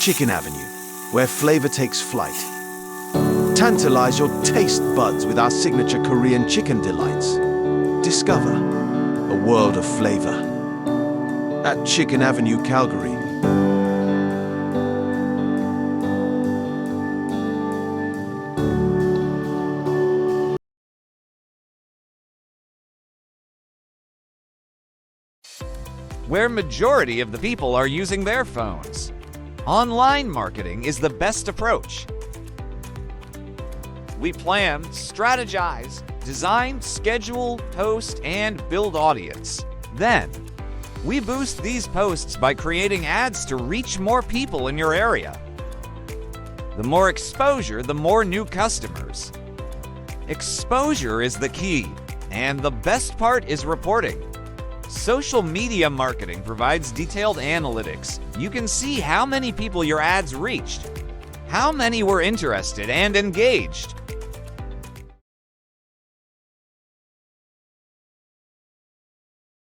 Chicken Avenue, where flavor takes flight. Tantalize your taste buds with our signature Korean chicken delights. Discover a world of flavor at Chicken Avenue, Calgary. Where majority of the people are using their phones. Online marketing is the best approach. We plan, strategize, design, schedule, post, and build audience. Then, we boost these posts by creating ads to reach more people in your area. The more exposure, the more new customers. Exposure is the key, and the best part is reporting. Social media marketing provides detailed analytics. You can see how many people your ads reached, how many were interested and engaged,